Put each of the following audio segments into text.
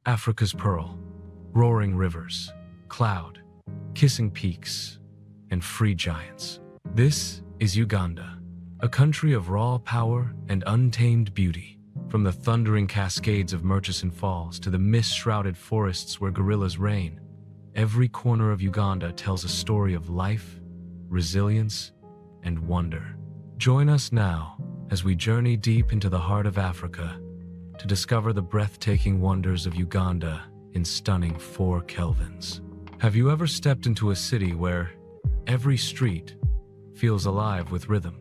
Africa's pearl, roaring rivers, cloud, kissing peaks, and free giants. This is Uganda, a country of raw power and untamed beauty. From the thundering cascades of Murchison Falls to the mist-shrouded forests where gorillas reign, every corner of Uganda tells a story of life, resilience, and wonder. Join us now as we journey deep into the heart of Africa to discover the breathtaking wonders of Uganda in stunning 4 Kelvins. Have you ever stepped into a city where every street feels alive with rhythm,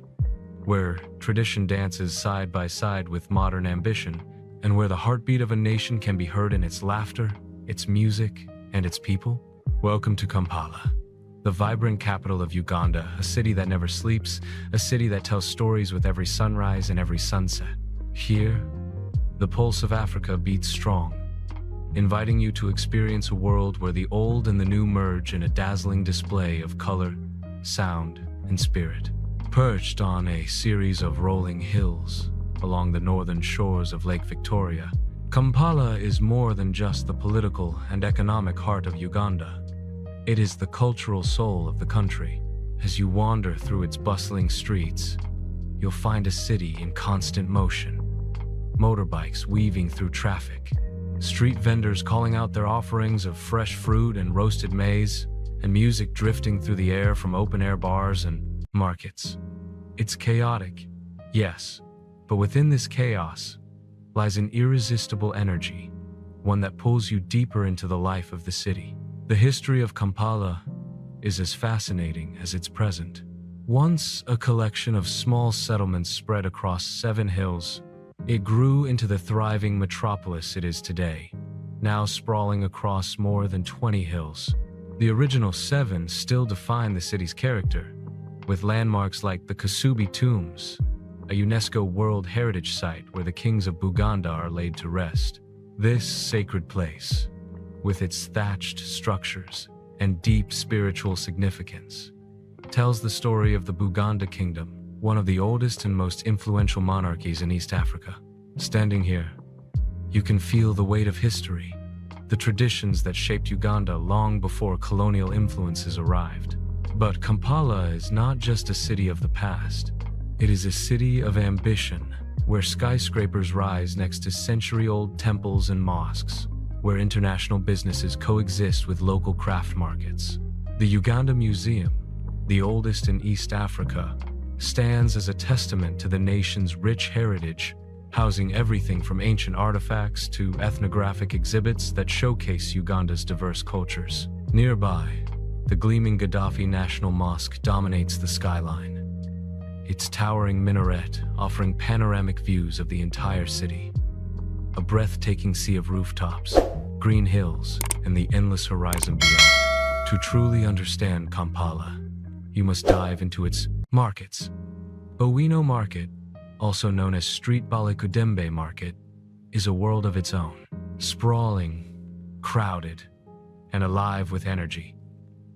where tradition dances side by side with modern ambition, and where the heartbeat of a nation can be heard in its laughter, its music, and its people? Welcome to Kampala, the vibrant capital of Uganda, a city that never sleeps, a city that tells stories with every sunrise and every sunset. Here, the pulse of Africa beats strong, inviting you to experience a world where the old and the new merge in a dazzling display of color, sound, and spirit. Perched on a series of rolling hills along the northern shores of Lake Victoria, Kampala is more than just the political and economic heart of Uganda. It is the cultural soul of the country. As you wander through its bustling streets, you'll find a city in constant motion. Motorbikes weaving through traffic, street vendors calling out their offerings of fresh fruit and roasted maize, and music drifting through the air from open-air bars and markets. It's chaotic, yes, but within this chaos lies an irresistible energy, one that pulls you deeper into the life of the city. The history of Kampala is as fascinating as its present. Once a collection of small settlements spread across 7 hills, it grew into the thriving metropolis it is today, now sprawling across more than 20 hills. The original 7 still define the city's character, with landmarks like the Kasubi Tombs, a UNESCO World Heritage Site where the kings of Buganda are laid to rest. This sacred place, with its thatched structures and deep spiritual significance, tells the story of the Buganda Kingdom, one of the oldest and most influential monarchies in East Africa. Standing here, you can feel the weight of history, the traditions that shaped Uganda long before colonial influences arrived. But Kampala is not just a city of the past. It is a city of ambition, where skyscrapers rise next to century-old temples and mosques, where international businesses coexist with local craft markets. The Uganda Museum, the oldest in East Africa, stands as a testament to the nation's rich heritage, housing everything from ancient artifacts to ethnographic exhibits that showcase Uganda's diverse cultures. Nearby, the gleaming Gaddafi National Mosque dominates the skyline, its towering minaret offering panoramic views of the entire city. A breathtaking sea of rooftops, green hills, and the endless horizon beyond. To truly understand Kampala, you must dive into its markets. Owino Market, also known as Street Balekudembe Market, is a world of its own, sprawling, crowded, and alive with energy.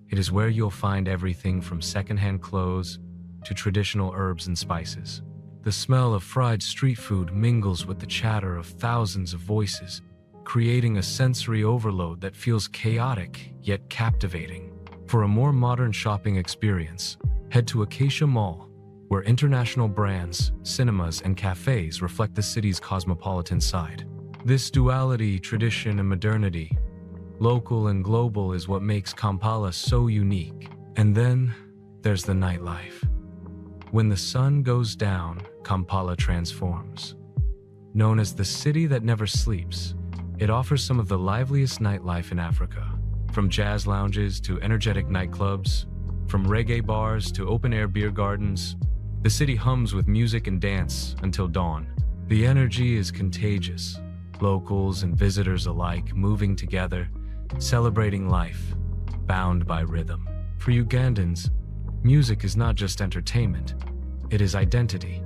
It is where you'll find everything from secondhand clothes to traditional herbs and spices. The smell of fried street food mingles with the chatter of thousands of voices, creating a sensory overload that feels chaotic yet captivating. For a more modern shopping experience, head to Acacia Mall, where international brands, cinemas, and cafes reflect the city's cosmopolitan side. This duality, tradition and modernity, local and global, is what makes Kampala so unique. And then there's the nightlife. When the sun goes down, Kampala transforms. Known as the city that never sleeps, it offers some of the liveliest nightlife in Africa. From jazz lounges to energetic nightclubs, from reggae bars to open-air beer gardens, the city hums with music and dance until dawn. The energy is contagious, locals and visitors alike moving together, celebrating life, bound by rhythm. For Ugandans, music is not just entertainment, it is identity.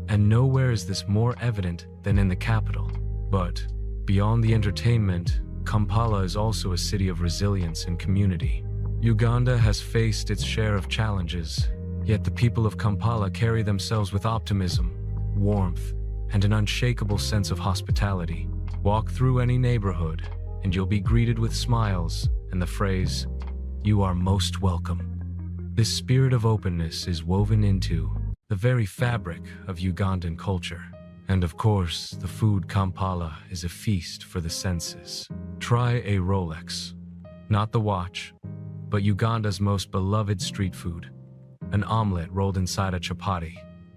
And nowhere is this more evident than in the capital. But beyond the entertainment, Kampala is also a city of resilience and community. Uganda has faced its share of challenges, yet the people of Kampala carry themselves with optimism, warmth, and an unshakable sense of hospitality. Walk through any neighborhood, and you'll be greeted with smiles and the phrase, "You are most welcome." This spirit of openness is woven into the very fabric of Ugandan culture. And of course, the food Kampala is a feast for the senses. Try a Rolex, not the watch, but Uganda's most beloved street food, an omelette rolled inside a chapati,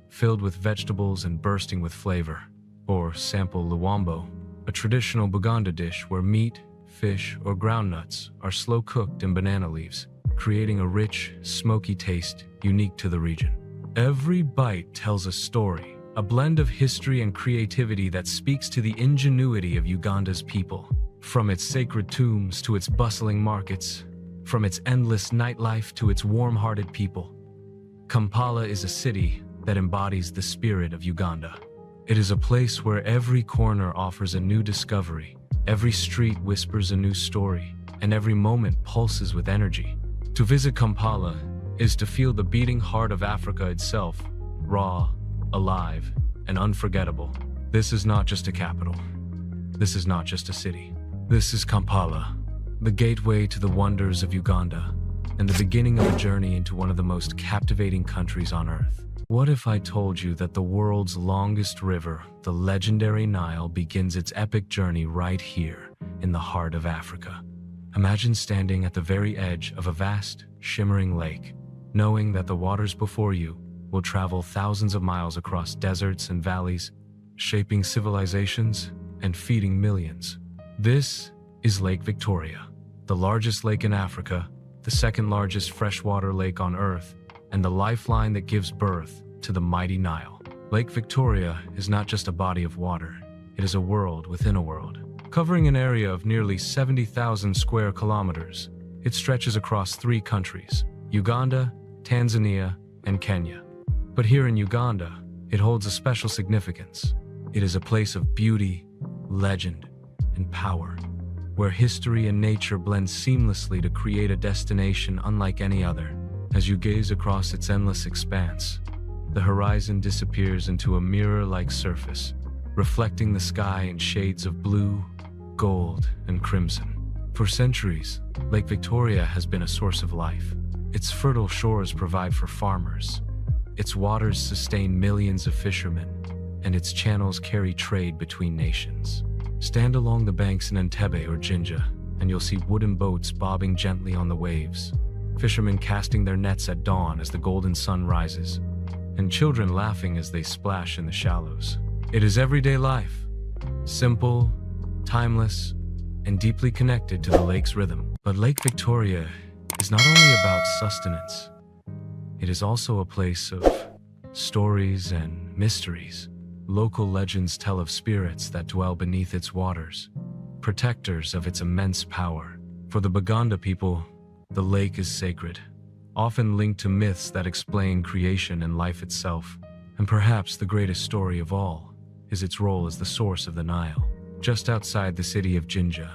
filled with vegetables and bursting with flavor. Or sample luwambo, a traditional Buganda dish where meat, fish, or groundnuts are slow cooked in banana leaves, creating a rich, smoky taste unique to the region. Every bite tells a story, a blend of history and creativity that speaks to the ingenuity of Uganda's people. From its sacred tombs to its bustling markets, from its endless nightlife to its warm-hearted people, Kampala is a city that embodies the spirit of Uganda. It is a place where every corner offers a new discovery, every street whispers a new story, and every moment pulses with energy. To visit Kampala is to feel the beating heart of Africa itself, raw, alive, and unforgettable. This is not just a capital. This is not just a city. This is Kampala, the gateway to the wonders of Uganda, and the beginning of a journey into one of the most captivating countries on earth. What if I told you that the world's longest river, the legendary Nile, begins its epic journey right here in the heart of Africa? Imagine standing at the very edge of a vast, shimmering lake, knowing that the waters before you will travel thousands of miles across deserts and valleys, shaping civilizations and feeding millions. This is Lake Victoria, the largest lake in Africa, the second largest freshwater lake on Earth, and the lifeline that gives birth to the mighty Nile. Lake Victoria is not just a body of water, it is a world within a world. Covering an area of nearly 70,000 square kilometers, it stretches across 3 countries, Uganda, Tanzania, and Kenya. But here in Uganda, it holds a special significance. It is a place of beauty, legend, and power, where history and nature blend seamlessly to create a destination unlike any other. As you gaze across its endless expanse, the horizon disappears into a mirror-like surface, reflecting the sky in shades of blue, gold, and crimson. For centuries, Lake Victoria has been a source of life. Its fertile shores provide for farmers, its waters sustain millions of fishermen, and its channels carry trade between nations. Stand along the banks in Entebbe or Jinja, and you'll see wooden boats bobbing gently on the waves, fishermen casting their nets at dawn as the golden sun rises, and children laughing as they splash in the shallows. It is everyday life, simple, timeless, and deeply connected to the lake's rhythm. But Lake Victoria is not only about sustenance, it is also a place of stories and mysteries. Local legends tell of spirits that dwell beneath its waters, protectors of its immense power. For the Buganda people, the lake is sacred, often linked to myths that explain creation and life itself. And perhaps the greatest story of all is its role as the source of the Nile. Just outside the city of Jinja,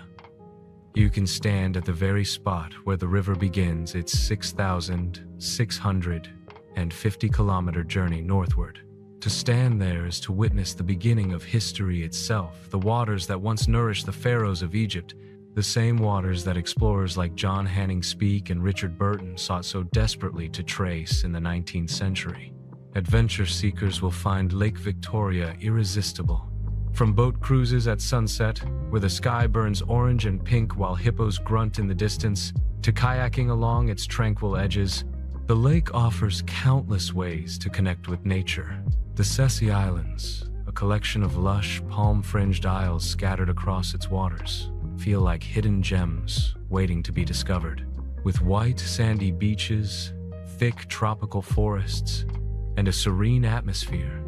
you can stand at the very spot where the river begins its 6,650-kilometer journey northward. To stand there is to witness the beginning of history itself, the waters that once nourished the pharaohs of Egypt, the same waters that explorers like John Hanning Speke and Richard Burton sought so desperately to trace in the 19th century. Adventure seekers will find Lake Victoria irresistible. From boat cruises at sunset, where the sky burns orange and pink while hippos grunt in the distance, to kayaking along its tranquil edges, the lake offers countless ways to connect with nature. The Sessi Islands, a collection of lush, palm-fringed isles scattered across its waters, feel like hidden gems waiting to be discovered. With white, sandy beaches, thick tropical forests, and a serene atmosphere,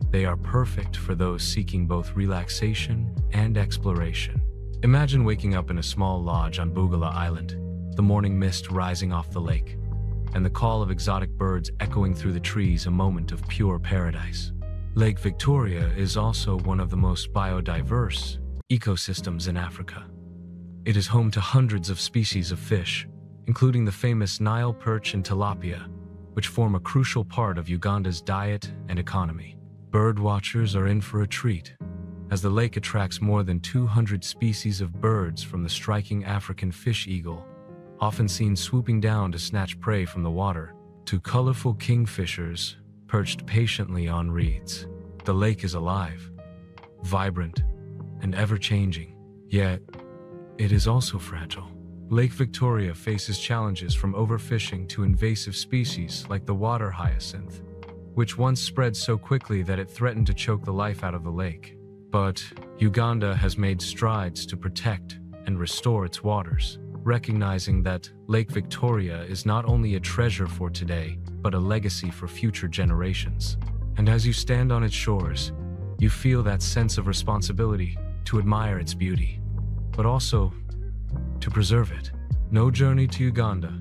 they are perfect for those seeking both relaxation and exploration. Imagine waking up in a small lodge on Bugala Island, the morning mist rising off the lake, and the call of exotic birds echoing through the trees, a moment of pure paradise. Lake Victoria is also one of the most biodiverse ecosystems in Africa. It is home to hundreds of species of fish, including the famous Nile perch and tilapia, which form a crucial part of Uganda's diet and economy. Bird watchers are in for a treat. as the lake attracts more than 200 species of birds, from the striking African fish eagle, often seen swooping down to snatch prey from the water, to colorful kingfishers perched patiently on reeds. The lake is alive, vibrant, and ever-changing, yet it is also fragile. Lake Victoria faces challenges from overfishing to invasive species like the water hyacinth, which once spread so quickly that it threatened to choke the life out of the lake. But Uganda has made strides to protect and restore its waters, recognizing that Lake Victoria is not only a treasure for today, but a legacy for future generations. And as you stand on its shores, you feel that sense of responsibility to admire its beauty, but also to preserve it. No journey to Uganda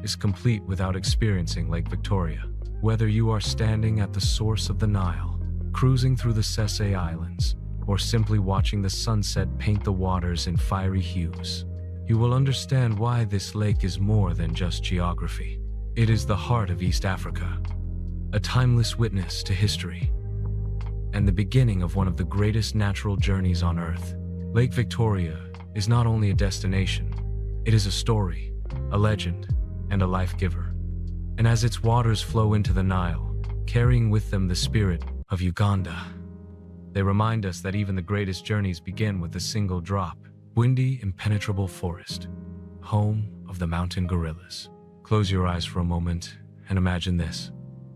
is complete without experiencing Lake Victoria. Whether you are standing at the source of the Nile, cruising through the Sese Islands, or simply watching the sunset paint the waters in fiery hues, you will understand why this lake is more than just geography. It is the heart of East Africa, a timeless witness to history, and the beginning of one of the greatest natural journeys on Earth. Lake Victoria is not only a destination, it is a story, a legend, and a life giver. And as its waters flow into the Nile, carrying with them the spirit of Uganda, they remind us that even the greatest journeys begin with a single drop. Bwindi impenetrable forest, home of the mountain gorillas. Close your eyes for a moment and imagine this.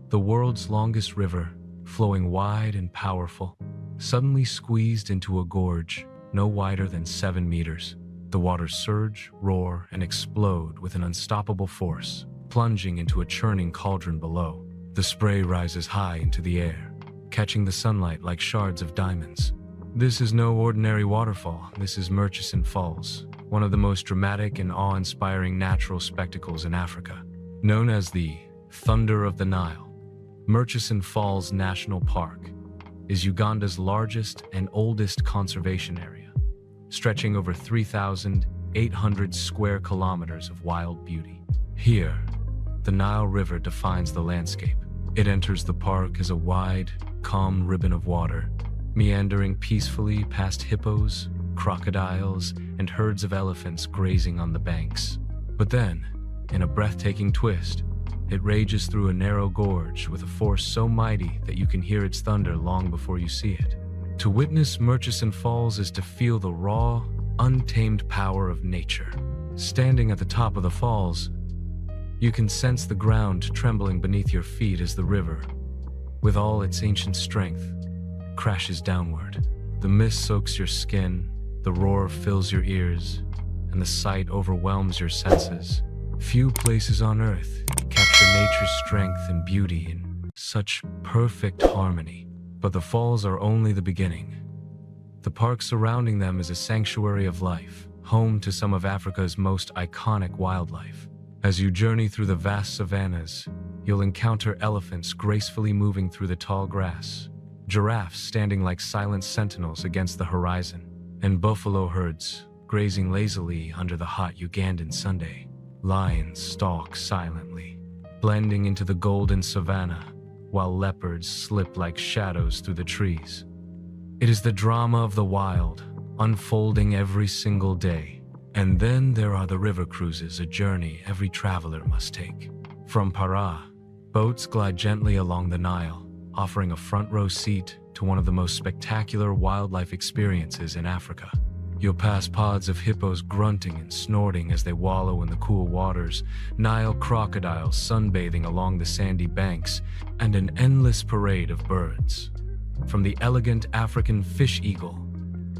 The world's longest river, flowing wide and powerful, suddenly squeezed into a gorge no wider than 7 meters. The waters surge, roar, and explode with an unstoppable force, plunging into a churning cauldron below. The spray rises high into the air, catching the sunlight like shards of diamonds. This is no ordinary waterfall. This is Murchison Falls, one of the most dramatic and awe-inspiring natural spectacles in Africa. Known as the Thunder of the Nile, Murchison Falls National Park is Uganda's largest and oldest conservation area, stretching over 3,800 square kilometers of wild beauty. Here, the Nile River defines the landscape. It enters the park as a wide, calm ribbon of water, meandering peacefully past hippos, crocodiles, and herds of elephants grazing on the banks. But then, in a breathtaking twist, it rages through a narrow gorge with a force so mighty that you can hear its thunder long before you see it. To witness Murchison Falls is to feel the raw, untamed power of nature. Standing at the top of the falls, you can sense the ground trembling beneath your feet as the river, with all its ancient strength, crashes downward. The mist soaks your skin, the roar fills your ears, and the sight overwhelms your senses. Few places on Earth capture nature's strength and beauty in such perfect harmony. But the falls are only the beginning. The park surrounding them is a sanctuary of life, home to some of Africa's most iconic wildlife. As you journey through the vast savannas, you'll encounter elephants gracefully moving through the tall grass, giraffes standing like silent sentinels against the horizon, and buffalo herds grazing lazily under the hot Ugandan Sunday. Lions stalk silently, blending into the golden savanna, while leopards slip like shadows through the trees. It is the drama of the wild, unfolding every single day. And then there are the river cruises, a journey every traveler must take. From Para, boats glide gently along the Nile, offering a front row seat to one of the most spectacular wildlife experiences in Africa. You'll pass pods of hippos grunting and snorting as they wallow in the cool waters, Nile crocodiles sunbathing along the sandy banks, and an endless parade of birds. From the elegant African fish eagle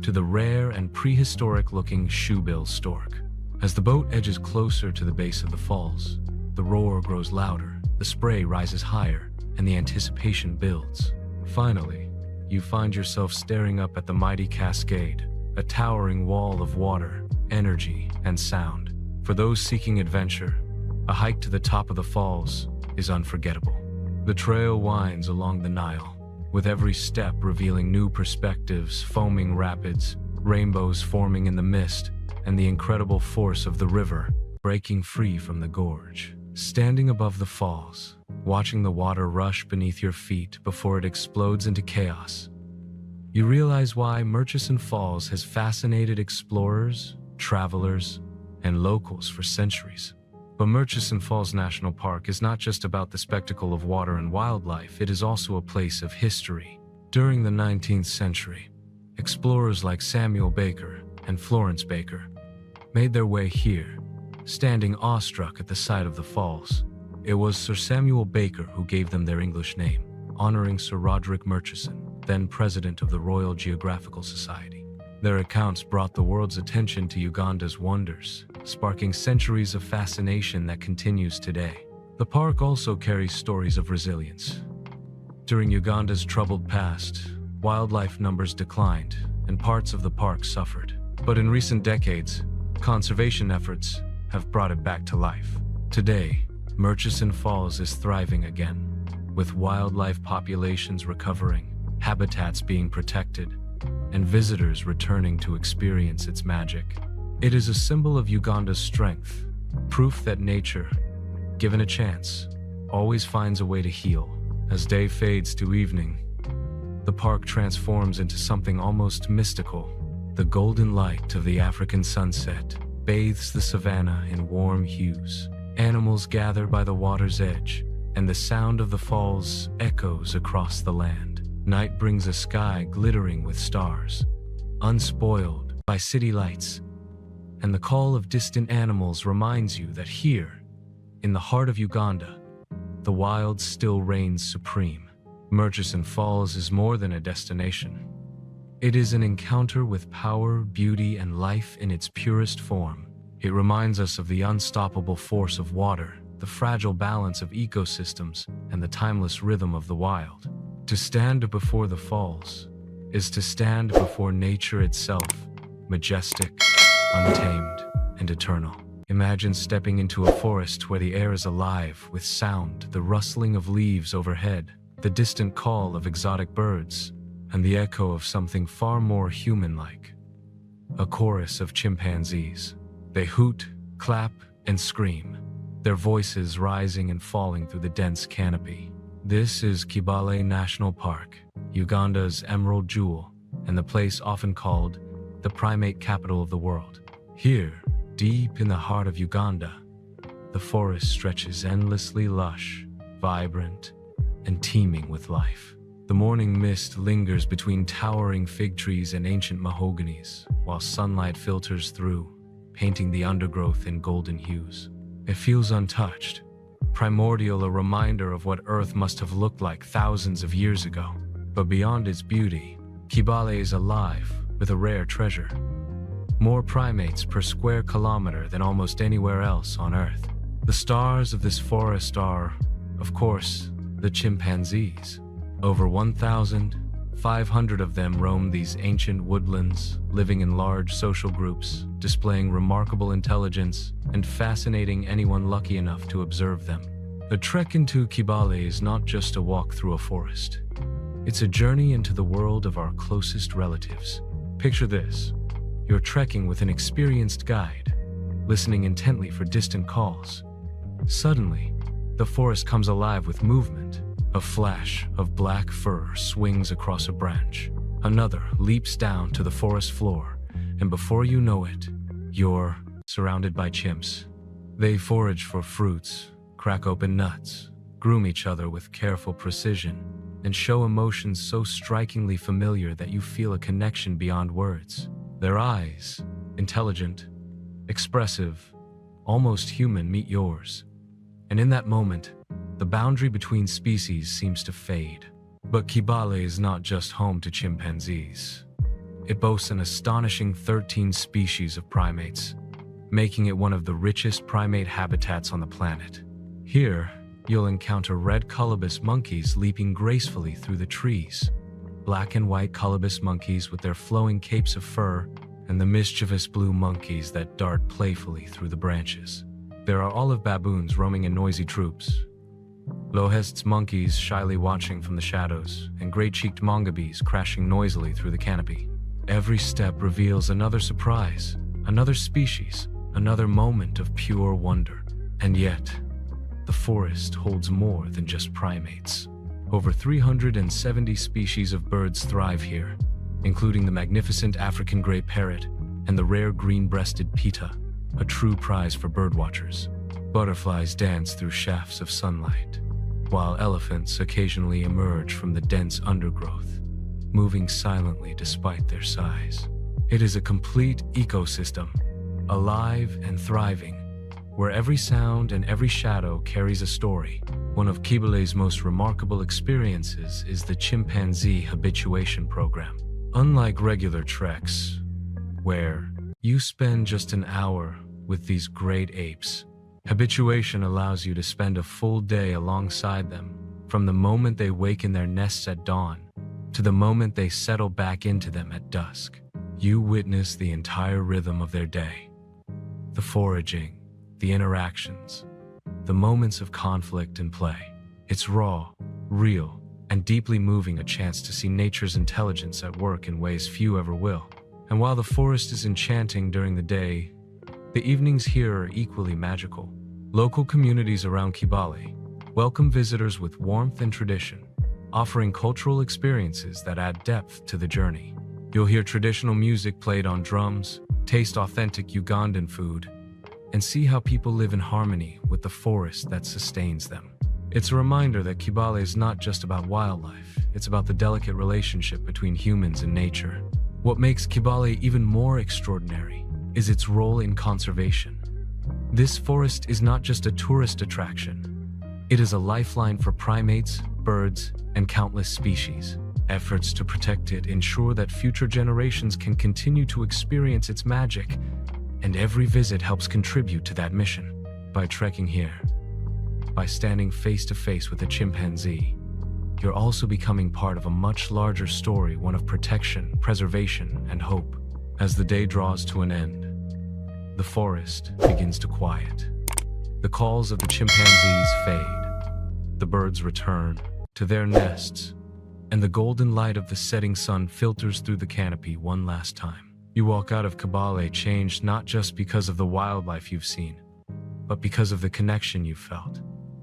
to the rare and prehistoric-looking shoebill stork. As the boat edges closer to the base of the falls, the roar grows louder, the spray rises higher, and the anticipation builds. Finally, you find yourself staring up at the mighty cascade, a towering wall of water, energy, and sound. For those seeking adventure, a hike to the top of the falls is unforgettable. The trail winds along the Nile, with every step revealing new perspectives, foaming rapids, rainbows forming in the mist, and the incredible force of the river breaking free from the gorge. Standing above the falls, watching the water rush beneath your feet before it explodes into chaos, you realize why Murchison Falls has fascinated explorers, travelers, and locals for centuries. But Murchison Falls National Park is not just about the spectacle of water and wildlife, it is also a place of history. During the 19th century, explorers like Samuel Baker and Florence Baker made their way here, standing awestruck at the sight of the falls. It was Sir Samuel Baker who gave them their English name, honoring Sir Roderick Murchison, then president of the Royal Geographical Society. Their accounts brought the world's attention to Uganda's wonders, sparking centuries of fascination that continues today. The park also carries stories of resilience. During Uganda's troubled past, wildlife numbers declined and parts of the park suffered. But in recent decades, conservation efforts have brought it back to life. Today, Murchison Falls is thriving again, with wildlife populations recovering, habitats being protected, and visitors returning to experience its magic. It is a symbol of Uganda's strength, proof that nature, given a chance, always finds a way to heal. As day fades to evening, the park transforms into something almost mystical. The golden light of the African sunset bathes the savanna in warm hues. Animals gather by the water's edge, and the sound of the falls echoes across the land. Night brings a sky glittering with stars, unspoiled by city lights, and the call of distant animals reminds you that here, in the heart of Uganda, the wild still reigns supreme. Murchison Falls is more than a destination. It is an encounter with power, beauty, and life in its purest form. It reminds us of the unstoppable force of water, the fragile balance of ecosystems, and the timeless rhythm of the wild. To stand before the falls is to stand before nature itself, majestic, untamed, and eternal. Imagine stepping into a forest where the air is alive with sound, the rustling of leaves overhead, the distant call of exotic birds, and the echo of something far more human-like. A chorus of chimpanzees. They hoot, clap, and scream, their voices rising and falling through the dense canopy. This is Kibale National Park, Uganda's emerald jewel, and the place often called the primate capital of the world. Here, deep in the heart of Uganda, the forest stretches endlessly lush, vibrant, and teeming with life. The morning mist lingers between towering fig trees and ancient mahoganies, while sunlight filters through, painting the undergrowth in golden hues. It feels untouched, primordial, a reminder of what Earth must have looked like thousands of years ago. But beyond its beauty, Kibale is alive with a rare treasure. More primates per square kilometer than almost anywhere else on Earth. The stars of this forest are, of course, the chimpanzees. Over 1,500 of them roam these ancient woodlands, living in large social groups, displaying remarkable intelligence and fascinating anyone lucky enough to observe them. A trek into Kibale is not just a walk through a forest. It's a journey into the world of our closest relatives. Picture this. You're trekking with an experienced guide, listening intently for distant calls. Suddenly, the forest comes alive with movement. A flash of black fur swings across a branch. Another leaps down to the forest floor, and before you know it, you're surrounded by chimps. They forage for fruits, crack open nuts, groom each other with careful precision, and show emotions so strikingly familiar that you feel a connection beyond words. Their eyes, intelligent, expressive, almost human, meet yours. And in that moment, the boundary between species seems to fade. But Kibale is not just home to chimpanzees. It boasts an astonishing 13 species of primates, making it one of the richest primate habitats on the planet. Here, you'll encounter red colobus monkeys leaping gracefully through the trees, black and white colobus monkeys with their flowing capes of fur, and the mischievous blue monkeys that dart playfully through the branches. There are olive baboons roaming in noisy troops, Lohest's monkeys shyly watching from the shadows, and gray-cheeked mongabis crashing noisily through the canopy. Every step reveals another surprise, another species, another moment of pure wonder. And yet, the forest holds more than just primates. Over 370 species of birds thrive here, including the magnificent African gray parrot and the rare green-breasted pita, a true prize for birdwatchers. Butterflies dance through shafts of sunlight, while elephants occasionally emerge from the dense undergrowth, moving silently despite their size. It is a complete ecosystem, alive and thriving, where every sound and every shadow carries a story. One of Kibale's most remarkable experiences is the chimpanzee habituation program. Unlike regular treks, where you spend just an hour with these great apes, habituation allows you to spend a full day alongside them, from the moment they wake in their nests at dawn to the moment they settle back into them at dusk. You witness the entire rhythm of their day. The foraging, the interactions, the moments of conflict and play. It's raw, real, and deeply moving, a chance to see nature's intelligence at work in ways few ever will. And while the forest is enchanting during the day, the evenings here are equally magical. Local communities around Kibale welcome visitors with warmth and tradition, offering cultural experiences that add depth to the journey. You'll hear traditional music played on drums, taste authentic Ugandan food, and see how people live in harmony with the forest that sustains them. It's a reminder that Kibale is not just about wildlife, it's about the delicate relationship between humans and nature. What makes Kibale even more extraordinary is its role in conservation. This forest is not just a tourist attraction. It is a lifeline for primates, birds, and countless species. Efforts to protect it ensure that future generations can continue to experience its magic, and every visit helps contribute to that mission. By trekking here, by standing face to face with a chimpanzee, you're also becoming part of a much larger story, one of protection, preservation, and hope. As the day draws to an end, the forest begins to quiet. The calls of the chimpanzees fade. The birds return to their nests, and the golden light of the setting sun filters through the canopy one last time. You walk out of Kibale changed, not just because of the wildlife you've seen, but because of the connection you've felt.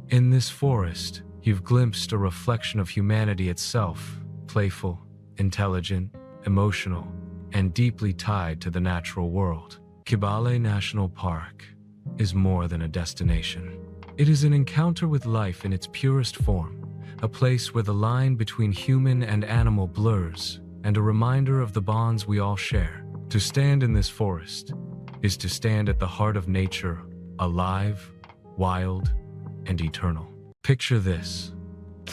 In this forest, you've glimpsed a reflection of humanity itself, playful, intelligent, emotional, and deeply tied to the natural world. Kibale National Park is more than a destination. It is an encounter with life in its purest form, a place where the line between human and animal blurs, and a reminder of the bonds we all share. To stand in this forest is to stand at the heart of nature, alive, wild, and eternal. Picture this: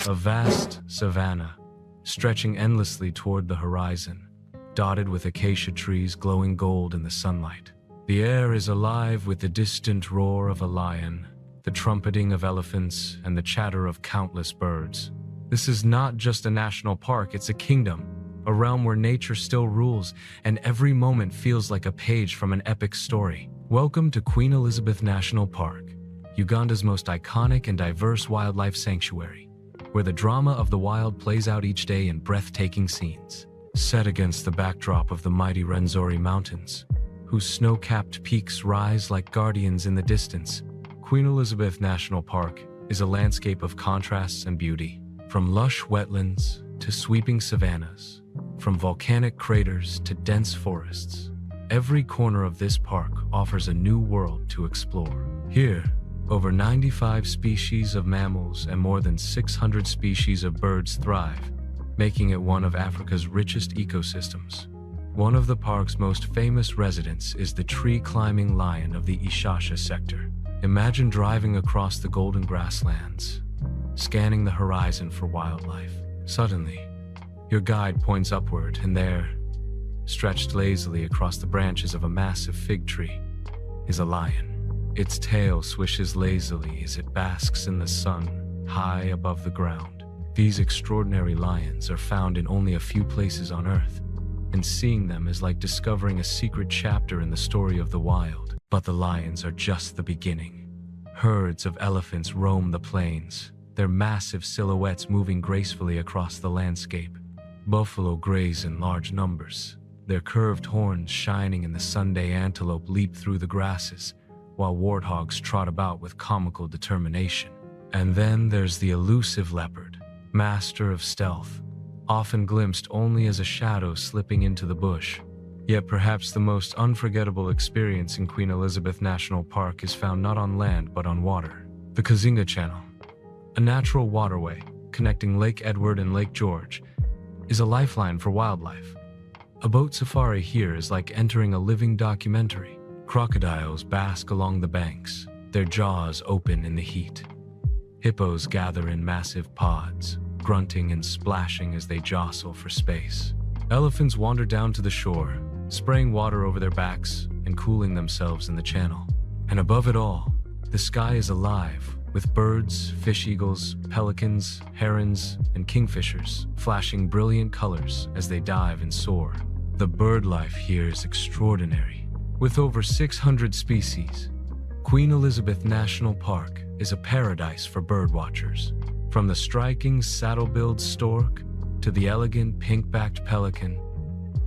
a vast savanna stretching endlessly toward the horizon, dotted with acacia trees glowing gold in the sunlight. The air is alive with the distant roar of a lion, the trumpeting of elephants, and the chatter of countless birds. This is not just a national park, it's a kingdom, a realm where nature still rules, and every moment feels like a page from an epic story. Welcome to Queen Elizabeth National Park, Uganda's most iconic and diverse wildlife sanctuary, where the drama of the wild plays out each day in breathtaking scenes. Set against the backdrop of the mighty Rwenzori Mountains, whose snow-capped peaks rise like guardians in the distance, Queen Elizabeth National Park is a landscape of contrasts and beauty. From lush wetlands to sweeping savannas, from volcanic craters to dense forests, every corner of this park offers a new world to explore. Here, over 95 species of mammals and more than 600 species of birds thrive, making it one of Africa's richest ecosystems. One of the park's most famous residents is the tree-climbing lion of the Ishasha sector. Imagine driving across the golden grasslands, scanning the horizon for wildlife. Suddenly, your guide points upward, and there, stretched lazily across the branches of a massive fig tree, is a lion. Its tail swishes lazily as it basks in the sun, high above the ground. These extraordinary lions are found in only a few places on Earth, and seeing them is like discovering a secret chapter in the story of the wild. But the lions are just the beginning. Herds of elephants roam the plains, their massive silhouettes moving gracefully across the landscape. Buffalo graze in large numbers, their curved horns shining in the sun. Antelope leap through the grasses, while warthogs trot about with comical determination. And then there's the elusive leopard, master of stealth, often glimpsed only as a shadow slipping into the bush. Yet perhaps the most unforgettable experience in Queen Elizabeth National Park is found not on land but on water. The Kazinga Channel, a natural waterway connecting Lake Edward and Lake George, is a lifeline for wildlife. A boat safari here is like entering a living documentary. Crocodiles bask along the banks, their jaws open in the heat. Hippos gather in massive pods, grunting and splashing as they jostle for space. Elephants wander down to the shore, spraying water over their backs and cooling themselves in the channel. And above it all, the sky is alive with birds, fish eagles, pelicans, herons, and kingfishers flashing brilliant colors as they dive and soar. The bird life here is extraordinary. With over 600 species, Queen Elizabeth National Park is a paradise for birdwatchers. From the striking saddle-billed stork to the elegant pink-backed pelican,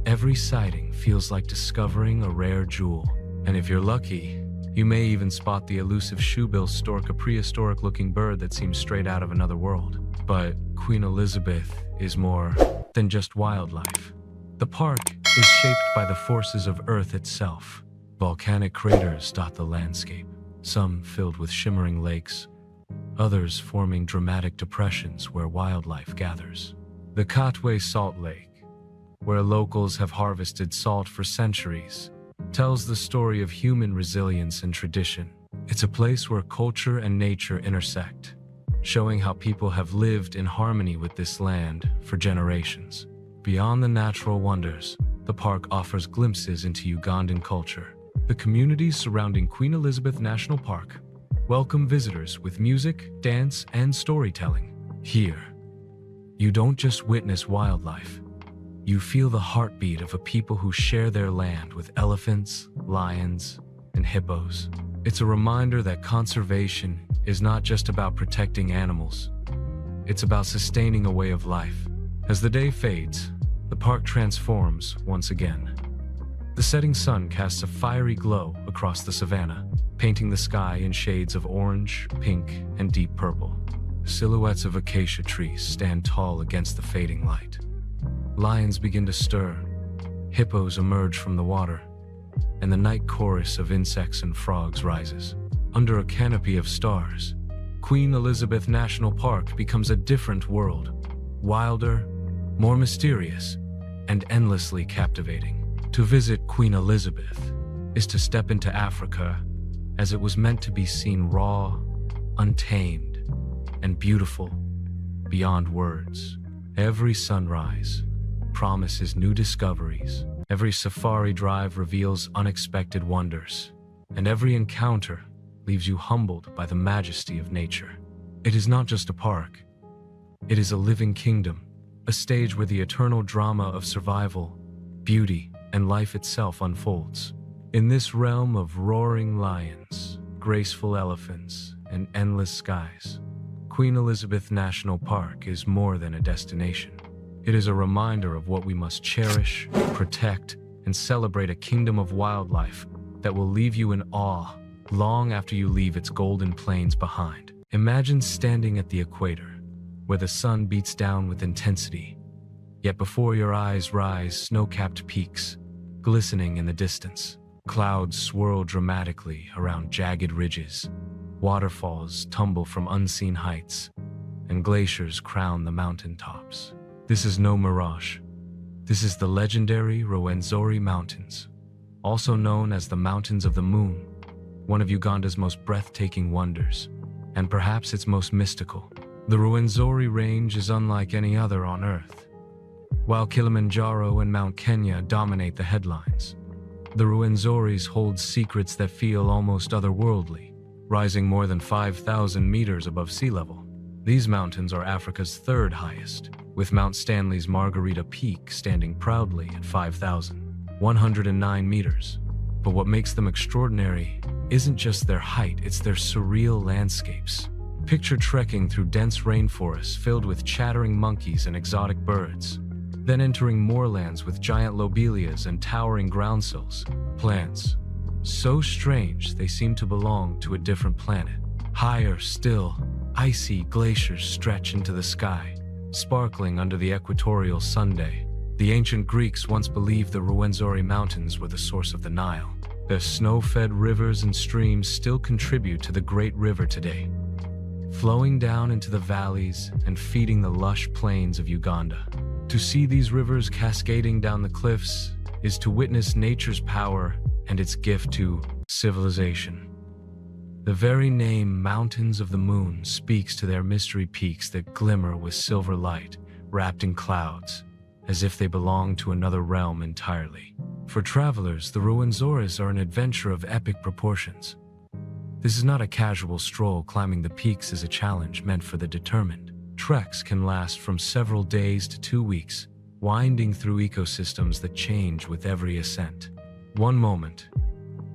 every sighting feels like discovering a rare jewel. And if you're lucky, you may even spot the elusive shoebill stork, a prehistoric-looking bird that seems straight out of another world. But Queen Elizabeth is more than just wildlife. The park is shaped by the forces of Earth itself. Volcanic craters dot the landscape, some filled with shimmering lakes, others forming dramatic depressions where wildlife gathers. The Katwe Salt Lake, where locals have harvested salt for centuries, tells the story of human resilience and tradition. It's a place where culture and nature intersect, showing how people have lived in harmony with this land for generations. Beyond the natural wonders, the park offers glimpses into Ugandan culture. The communities surrounding Queen Elizabeth National Park welcome visitors with music, dance, and storytelling. Here, you don't just witness wildlife, you feel the heartbeat of a people who share their land with elephants, lions, and hippos. It's a reminder that conservation is not just about protecting animals, it's about sustaining a way of life. As the day fades, the park transforms once again. The setting sun casts a fiery glow across the savanna, painting the sky in shades of orange, pink, and deep purple. Silhouettes of acacia trees stand tall against the fading light. Lions begin to stir, hippos emerge from the water, and the night chorus of insects and frogs rises. Under a canopy of stars, Queen Elizabeth National Park becomes a different world, wilder, more mysterious, and endlessly captivating. To visit Queen Elizabeth is to step into Africa as it was meant to be, seen raw, untamed, and beautiful beyond words. Every sunrise promises new discoveries, every safari drive reveals unexpected wonders, and every encounter leaves you humbled by the majesty of nature. It is not just a park, it is a living kingdom, a stage where the eternal drama of survival, beauty, and life itself unfolds. In this realm of roaring lions, graceful elephants, and endless skies, Queen Elizabeth National Park is more than a destination. It is a reminder of what we must cherish, protect, and celebrate, a kingdom of wildlife that will leave you in awe long after you leave its golden plains behind. Imagine standing at the equator, where the sun beats down with intensity, yet before your eyes rise snow-capped peaks, glistening in the distance. Clouds swirl dramatically around jagged ridges, waterfalls tumble from unseen heights, and glaciers crown the mountaintops. This is no mirage. This is the legendary Rwenzori Mountains, also known as the Mountains of the Moon, one of Uganda's most breathtaking wonders, and perhaps its most mystical. The Rwenzori Range is unlike any other on Earth. While Kilimanjaro and Mount Kenya dominate the headlines, the Rwenzoris hold secrets that feel almost otherworldly, rising more than 5,000 meters above sea level. These mountains are Africa's third highest, with Mount Stanley's Margarita Peak standing proudly at 5,109 meters. But what makes them extraordinary isn't just their height, it's their surreal landscapes. Picture trekking through dense rainforests filled with chattering monkeys and exotic birds, then entering moorlands with giant lobelias and towering groundsels, plants so strange they seem to belong to a different planet. Higher still, icy glaciers stretch into the sky, sparkling under the equatorial sunday. The ancient Greeks once believed the Ruwenzori Mountains were the source of the Nile. Their snow-fed rivers and streams still contribute to the great river today, flowing down into the valleys and feeding the lush plains of Uganda. To see these rivers cascading down the cliffs is to witness nature's power and its gift to civilization. The very name Mountains of the Moon speaks to their mystery peaks that glimmer with silver light, wrapped in clouds, as if they belong to another realm entirely. For travelers, the Ruwenzoras are an adventure of epic proportions. This is not a casual stroll. Climbing the peaks is a challenge meant for the determined. Treks can last from several days to 2 weeks, winding through ecosystems that change with every ascent. One moment,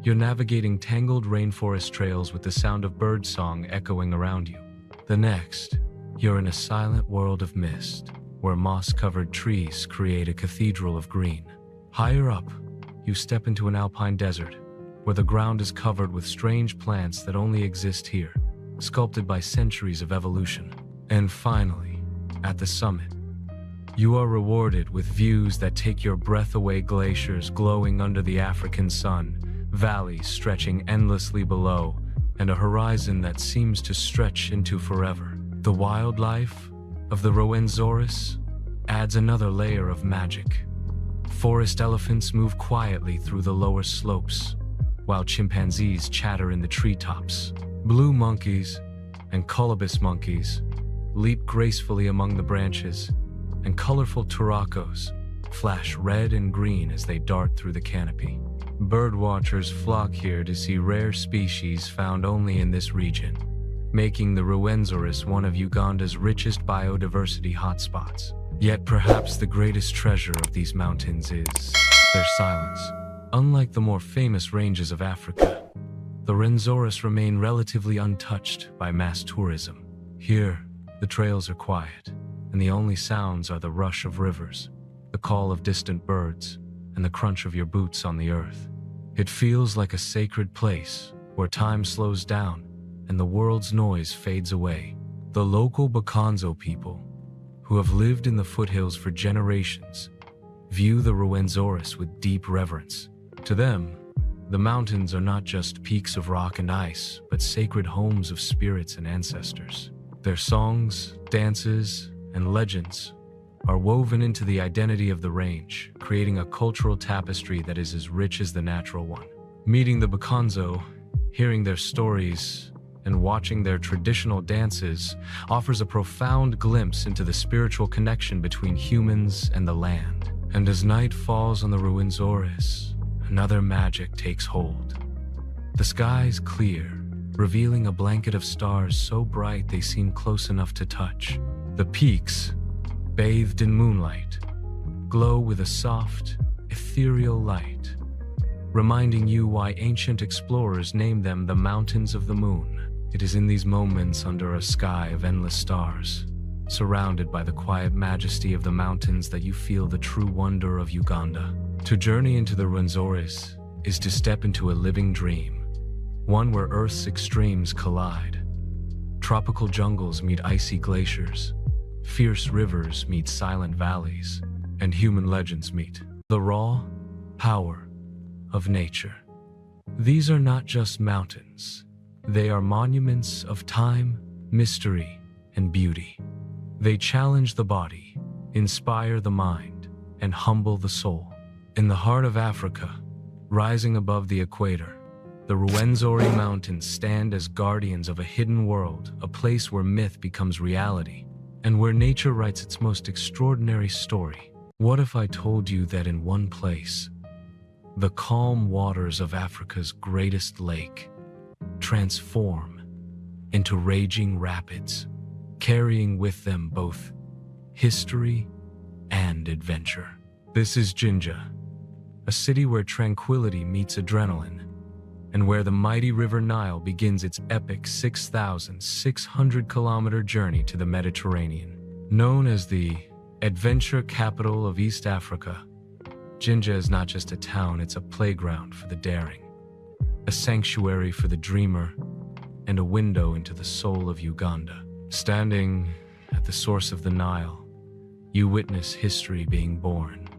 you're navigating tangled rainforest trails with the sound of birdsong echoing around you. The next, you're in a silent world of mist, where moss-covered trees create a cathedral of green. Higher up, you step into an alpine desert, where the ground is covered with strange plants that only exist here, sculpted by centuries of evolution. And finally, at the summit, you are rewarded with views that take your breath away: glaciers glowing under the African sun, valleys stretching endlessly below, and a horizon that seems to stretch into forever. The wildlife of the Ruwenzoras adds another layer of magic. Forest elephants move quietly through the lower slopes, while chimpanzees chatter in the treetops. Blue monkeys and colobus monkeys leap gracefully among the branches, and colorful turacos flash red and green as they dart through the canopy. Birdwatchers flock here to see rare species found only in this region, making the Ruwenzoras one of Uganda's richest biodiversity hotspots. Yet perhaps the greatest treasure of these mountains is their silence. Unlike the more famous ranges of Africa, the Ruwenzoras remain relatively untouched by mass tourism. Here, the trails are quiet, and the only sounds are the rush of rivers, the call of distant birds, and the crunch of your boots on the earth. It feels like a sacred place where time slows down and the world's noise fades away. The local Bakonzo people, who have lived in the foothills for generations, view the Ruwenzoras with deep reverence. To them, the mountains are not just peaks of rock and ice, but sacred homes of spirits and ancestors. Their songs, dances, and legends are woven into the identity of the range, creating a cultural tapestry that is as rich as the natural one. Meeting the Bakonzo, hearing their stories, and watching their traditional dances offers a profound glimpse into the spiritual connection between humans and the land. And as night falls on the Ruwenzoras, another magic takes hold. The skies clear, revealing a blanket of stars so bright they seem close enough to touch. The peaks, bathed in moonlight, glow with a soft, ethereal light, reminding you why ancient explorers named them the Mountains of the Moon. It is in these moments under a sky of endless stars, surrounded by the quiet majesty of the mountains, that you feel the true wonder of Uganda. To journey into the Ruwenzoras is to step into a living dream, one where Earth's extremes collide. Tropical jungles meet icy glaciers, fierce rivers meet silent valleys, and human legends meet the raw power of nature. These are not just mountains. They are monuments of time, mystery, and beauty. They challenge the body, inspire the mind, and humble the soul. In the heart of Africa, rising above the equator, the Ruwenzori Mountains stand as guardians of a hidden world, a place where myth becomes reality, and where nature writes its most extraordinary story. What if I told you that in one place, the calm waters of Africa's greatest lake transform into raging rapids, carrying with them both history and adventure? This is Jinja, a city where tranquility meets adrenaline, and where the mighty River Nile begins its epic 6,600-kilometer journey to the Mediterranean. Known as the adventure capital of East Africa, Jinja is not just a town, it's a playground for the daring, a sanctuary for the dreamer, and a window into the soul of Uganda. Standing at the source of the Nile, you witness history being born.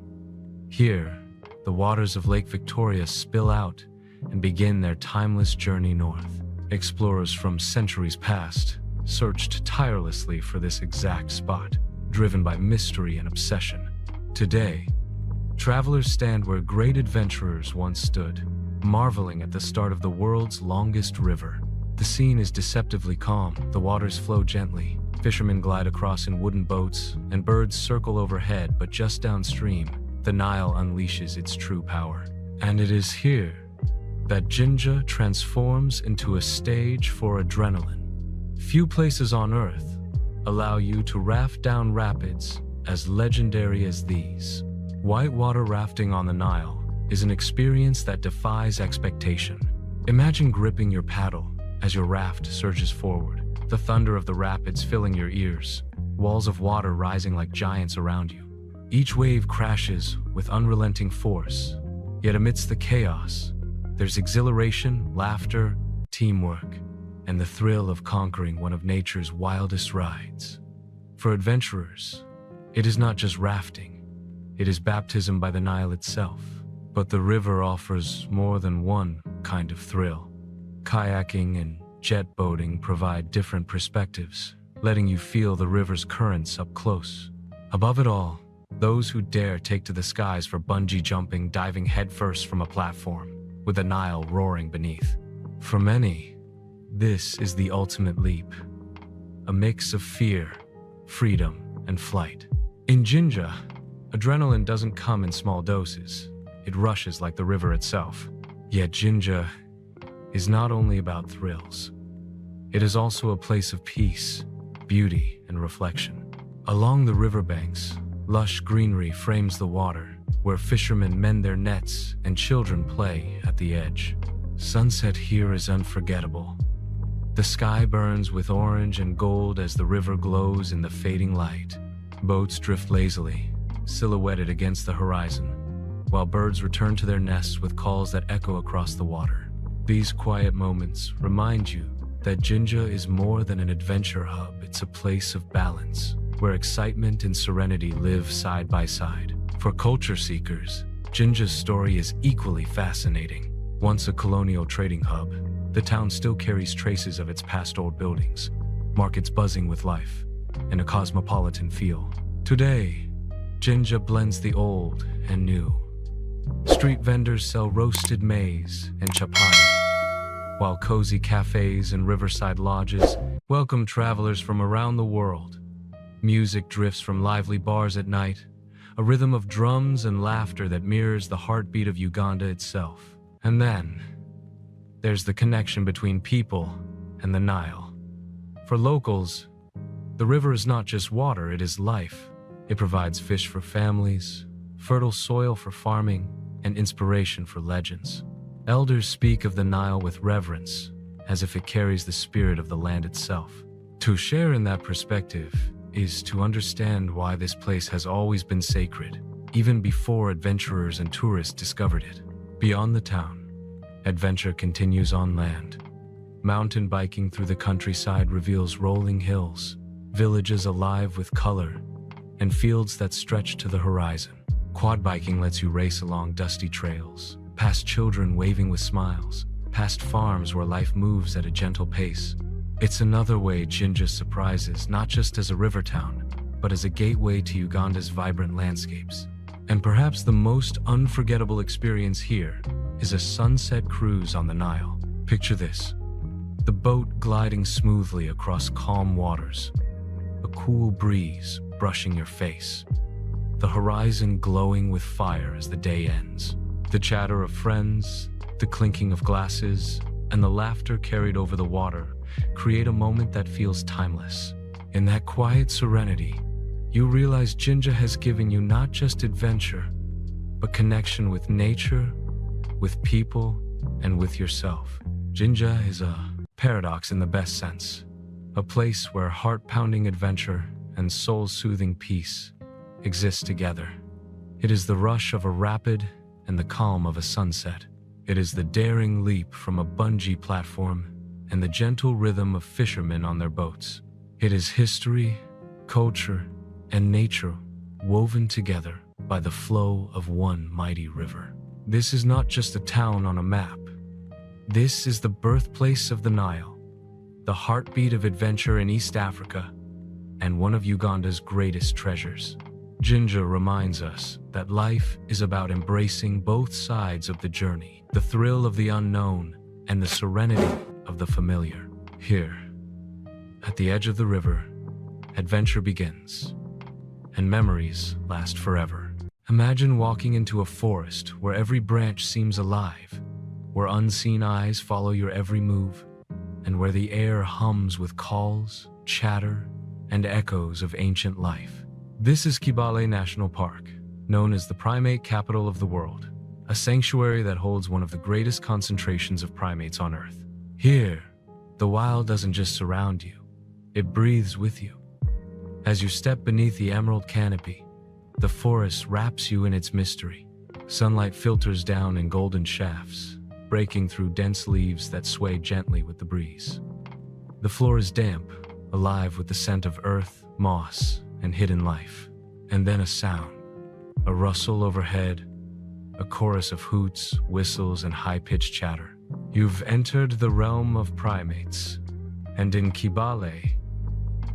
Here, the waters of Lake Victoria spill out and begin their timeless journey north. Explorers from centuries past searched tirelessly for this exact spot, driven by mystery and obsession. Today, travelers stand where great adventurers once stood, marveling at the start of the world's longest river. The scene is deceptively calm, the waters flow gently, fishermen glide across in wooden boats, and birds circle overhead, but just downstream, the Nile unleashes its true power. And it is here that Jinja transforms into a stage for adrenaline. Few places on Earth allow you to raft down rapids as legendary as these. Whitewater rafting on the Nile is an experience that defies expectation. Imagine gripping your paddle as your raft surges forward, the thunder of the rapids filling your ears, walls of water rising like giants around you. Each wave crashes with unrelenting force, yet amidst the chaos, there's exhilaration, laughter, teamwork, and the thrill of conquering one of nature's wildest rides. For adventurers, it is not just rafting, it is baptism by the Nile itself. But the river offers more than one kind of thrill. Kayaking and jet boating provide different perspectives, letting you feel the river's currents up close. Above it all, those who dare take to the skies for bungee jumping, diving headfirst from a platform, with the Nile roaring beneath. For many, this is the ultimate leap, a mix of fear, freedom, and flight. In Jinja, adrenaline doesn't come in small doses. It rushes like the river itself. Yet Jinja is not only about thrills. It is also a place of peace, beauty, and reflection. Along the riverbanks, lush greenery frames the water, where fishermen mend their nets and children play at the edge. Sunset here is unforgettable. The sky burns with orange and gold as the river glows in the fading light. Boats drift lazily, silhouetted against the horizon, while birds return to their nests with calls that echo across the water. These quiet moments remind you that Jinja is more than an adventure hub. It's a place of balance, where excitement and serenity live side by side. For culture seekers, Jinja's story is equally fascinating. Once a colonial trading hub, the town still carries traces of its past old buildings, markets buzzing with life, and a cosmopolitan feel. Today, Jinja blends the old and new. Street vendors sell roasted maize and chapati, while cozy cafes and riverside lodges welcome travelers from around the world. Music drifts from lively bars at night, a rhythm of drums and laughter that mirrors the heartbeat of Uganda itself. And then, there's the connection between people and the Nile. For locals, the river is not just water, it is life. It provides fish for families, fertile soil for farming, and inspiration for legends. Elders speak of the Nile with reverence, as if it carries the spirit of the land itself. To share in that perspective is to understand why this place has always been sacred, even before adventurers and tourists discovered it. Beyond the town, adventure continues on land. Mountain biking through the countryside reveals rolling hills, villages alive with color, and fields that stretch to the horizon. Quad biking lets you race along dusty trails, past children waving with smiles, past farms where life moves at a gentle pace. It's another way Jinja surprises, not just as a river town, but as a gateway to Uganda's vibrant landscapes. And perhaps the most unforgettable experience here is a sunset cruise on the Nile. Picture this: the boat gliding smoothly across calm waters, a cool breeze brushing your face, the horizon glowing with fire as the day ends. The chatter of friends, the clinking of glasses, and the laughter carried over the water create a moment that feels timeless. In that quiet serenity, you realize Jinja has given you not just adventure, but connection with nature, with people, and with yourself. Jinja is a paradox in the best sense, a place where heart-pounding adventure and soul-soothing peace exist together. It is the rush of a rapid and the calm of a sunset. It is the daring leap from a bungee platform and the gentle rhythm of fishermen on their boats. It is history, culture, and nature woven together by the flow of one mighty river. This is not just a town on a map. This is the birthplace of the Nile, the heartbeat of adventure in East Africa, and one of Uganda's greatest treasures. Ginger reminds us that life is about embracing both sides of the journey, the thrill of the unknown and the serenity of the familiar. Here, at the edge of the river, adventure begins, and memories last forever. Imagine walking into a forest where every branch seems alive, where unseen eyes follow your every move, and where the air hums with calls, chatter, and echoes of ancient life. This is Kibale National Park, known as the primate capital of the world, a sanctuary that holds one of the greatest concentrations of primates on Earth. Here, the wild doesn't just surround you, it breathes with you. As you step beneath the emerald canopy, the forest wraps you in its mystery. Sunlight filters down in golden shafts, breaking through dense leaves that sway gently with the breeze. The floor is damp, alive with the scent of earth, moss, and hidden life. And then a sound, a rustle overhead, a chorus of hoots, whistles, and high-pitched chatter. You've entered the realm of primates, and in Kibale,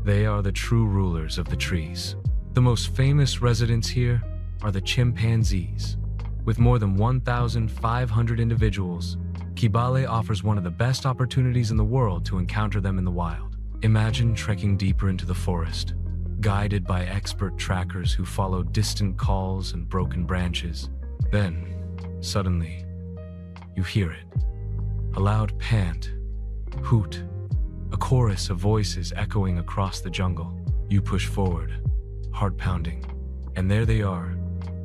they are the true rulers of the trees. The most famous residents here are the chimpanzees. With more than 1,500 individuals, Kibale offers one of the best opportunities in the world to encounter them in the wild. Imagine trekking deeper into the forest, guided by expert trackers who follow distant calls and broken branches. Then, suddenly, you hear it. A loud pant, hoot, a chorus of voices echoing across the jungle. You push forward, heart pounding, and there they are,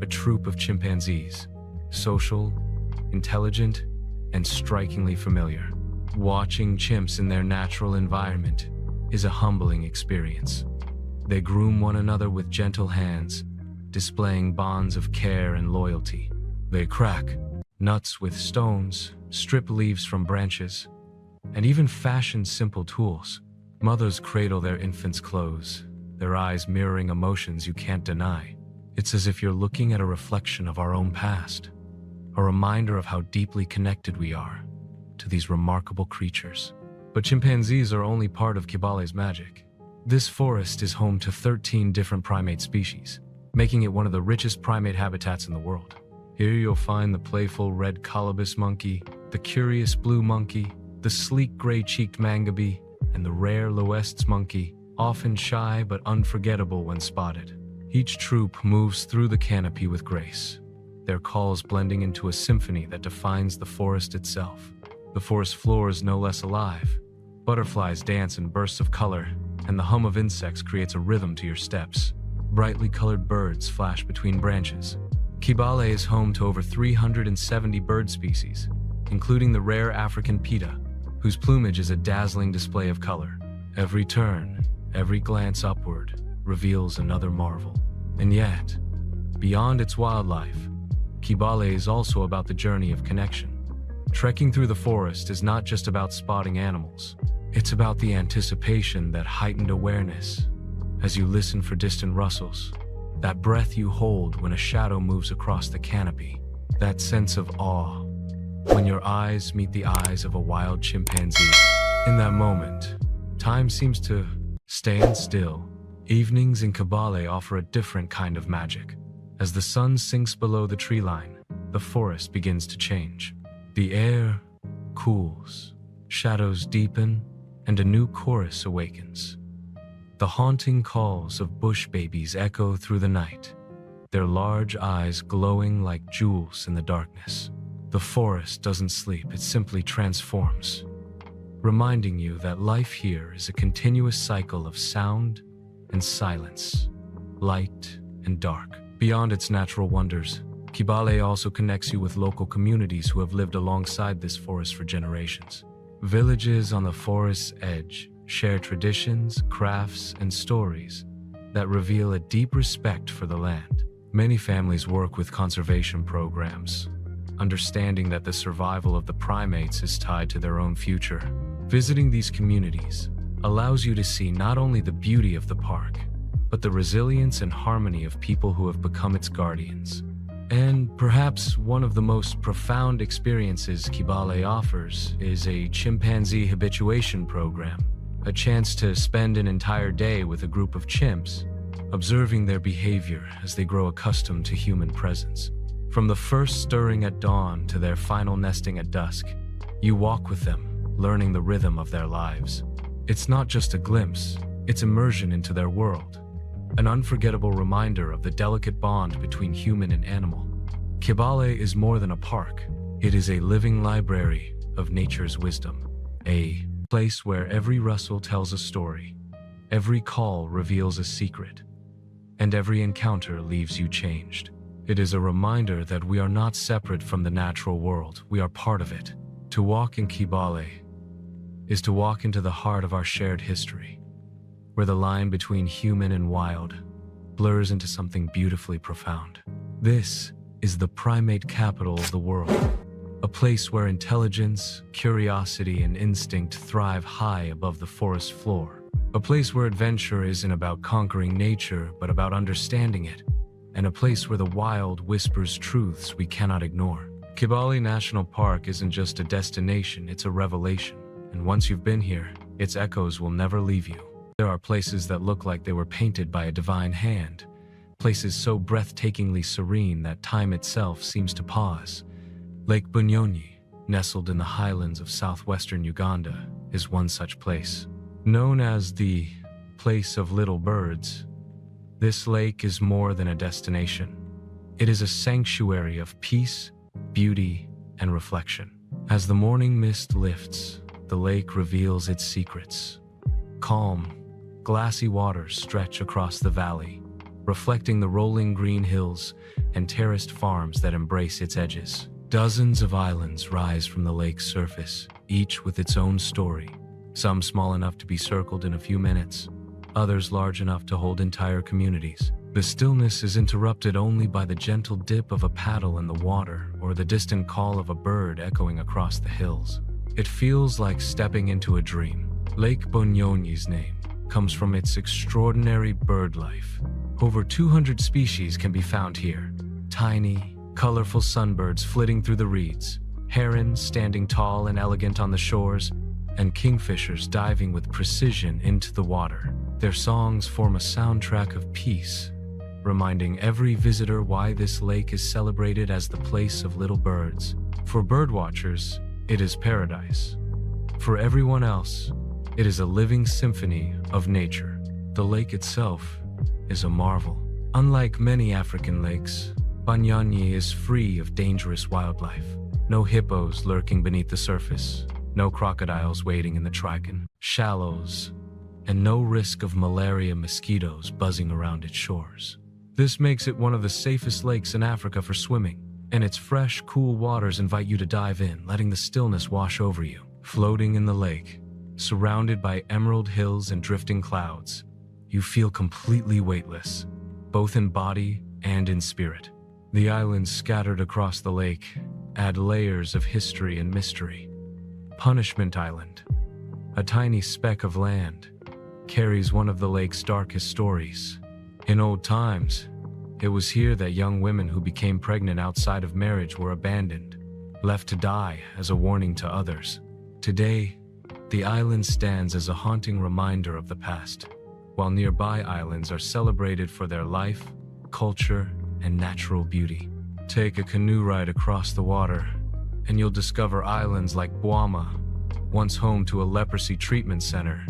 a troop of chimpanzees, social, intelligent, and strikingly familiar. Watching chimps in their natural environment is a humbling experience. They groom one another with gentle hands, displaying bonds of care and loyalty. They crack nuts with stones, strip leaves from branches, and even fashion simple tools. Mothers cradle their infants' clothes, their eyes mirroring emotions you can't deny. It's as if you're looking at a reflection of our own past, a reminder of how deeply connected we are to these remarkable creatures. But chimpanzees are only part of Kibale's magic. This forest is home to 13 different primate species, making it one of the richest primate habitats in the world. Here you'll find the playful red colobus monkey, the curious blue monkey, the sleek gray-cheeked mangabe, and the rare Loests monkey, often shy but unforgettable when spotted. Each troop moves through the canopy with grace, their calls blending into a symphony that defines the forest itself. The forest floor is no less alive. Butterflies dance in bursts of color, and the hum of insects creates a rhythm to your steps. Brightly colored birds flash between branches. Kibale is home to over 370 bird species, including the rare African pita, whose plumage is a dazzling display of color. Every turn, every glance upward, reveals another marvel. And yet, beyond its wildlife, Kibale is also about the journey of connection. Trekking through the forest is not just about spotting animals. It's about the anticipation, that heightened awareness as you listen for distant rustles, that breath you hold when a shadow moves across the canopy, that sense of awe when your eyes meet the eyes of a wild chimpanzee. In that moment, time seems to stand still. Evenings in Kibale offer a different kind of magic. As the sun sinks below the tree line, the forest begins to change. The air cools, shadows deepen, and a new chorus awakens. The haunting calls of bush babies echo through the night, their large eyes glowing like jewels in the darkness. The forest doesn't sleep, it simply transforms, reminding you that life here is a continuous cycle of sound and silence, light and dark. Beyond its natural wonders, Kibale also connects you with local communities who have lived alongside this forest for generations. Villages on the forest's edge share traditions, crafts, and stories that reveal a deep respect for the land. Many families work with conservation programs, understanding that the survival of the primates is tied to their own future. Visiting these communities allows you to see not only the beauty of the park, but the resilience and harmony of people who have become its guardians. And perhaps one of the most profound experiences Kibale offers is a chimpanzee habituation program, a chance to spend an entire day with a group of chimps, observing their behavior as they grow accustomed to human presence. From the first stirring at dawn to their final nesting at dusk, you walk with them, learning the rhythm of their lives. It's not just a glimpse, it's immersion into their world, an unforgettable reminder of the delicate bond between human and animal. Kibale is more than a park. It is a living library of nature's wisdom, a place where every rustle tells a story, every call reveals a secret, and every encounter leaves you changed. It is a reminder that we are not separate from the natural world, we are part of it. To walk in Kibale is to walk into the heart of our shared history, where the line between human and wild blurs into something beautifully profound. This is the primate capital of the world, a place where intelligence, curiosity, and instinct thrive high above the forest floor. A place where adventure isn't about conquering nature, but about understanding it, and a place where the wild whispers truths we cannot ignore. Kibale National Park isn't just a destination, it's a revelation. And once you've been here, its echoes will never leave you. There are places that look like they were painted by a divine hand, places so breathtakingly serene that time itself seems to pause. Lake Bwindi, nestled in the highlands of southwestern Uganda, is one such place. Known as the Place of Little Birds, this lake is more than a destination. It is a sanctuary of peace, beauty, and reflection. As the morning mist lifts, the lake reveals its secrets. Calm, glassy waters stretch across the valley, reflecting the rolling green hills and terraced farms that embrace its edges. Dozens of islands rise from the lake's surface, each with its own story. Some small enough to be circled in a few minutes, others large enough to hold entire communities. The stillness is interrupted only by the gentle dip of a paddle in the water or the distant call of a bird echoing across the hills. It feels like stepping into a dream. Lake Bwindi's name comes from its extraordinary bird life. Over 200 species can be found here. Tiny, colorful sunbirds flitting through the reeds, herons standing tall and elegant on the shores, and kingfishers diving with precision into the water. Their songs form a soundtrack of peace, reminding every visitor why this lake is celebrated as the place of little birds. For birdwatchers, it is paradise. For everyone else, it is a living symphony of nature. The lake itself is a marvel. Unlike many African lakes, Bwindi is free of dangerous wildlife. No hippos lurking beneath the surface, no crocodiles wading in the Trigon shallows, and no risk of malaria mosquitoes buzzing around its shores. This makes it one of the safest lakes in Africa for swimming, and its fresh, cool waters invite you to dive in, letting the stillness wash over you. Floating in the lake, surrounded by emerald hills and drifting clouds, you feel completely weightless, both in body and in spirit. The islands scattered across the lake add layers of history and mystery. Punishment Island, a tiny speck of land, carries one of the lake's darkest stories. In old times, it was here that young women who became pregnant outside of marriage were abandoned, left to die as a warning to others. Today, the island stands as a haunting reminder of the past, while nearby islands are celebrated for their life, culture, and natural beauty. Take a canoe ride across the water, and you'll discover islands like Bwama, once home to a leprosy treatment center,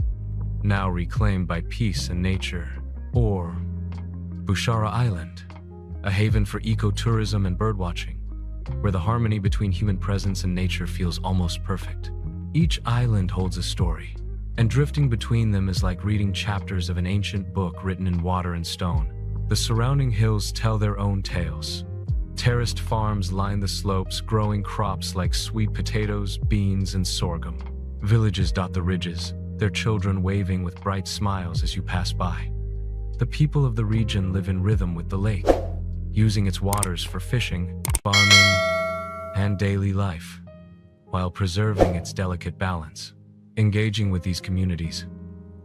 now reclaimed by peace and nature, or Bushara Island, a haven for ecotourism and birdwatching, where the harmony between human presence and nature feels almost perfect. Each island holds a story, and drifting between them is like reading chapters of an ancient book written in water and stone. The surrounding hills tell their own tales. Terraced farms line the slopes, growing crops like sweet potatoes, beans, and sorghum. Villages dot the ridges, their children waving with bright smiles as you pass by. The people of the region live in rhythm with the lake, using its waters for fishing, farming, and daily life, while preserving its delicate balance. Engaging with these communities,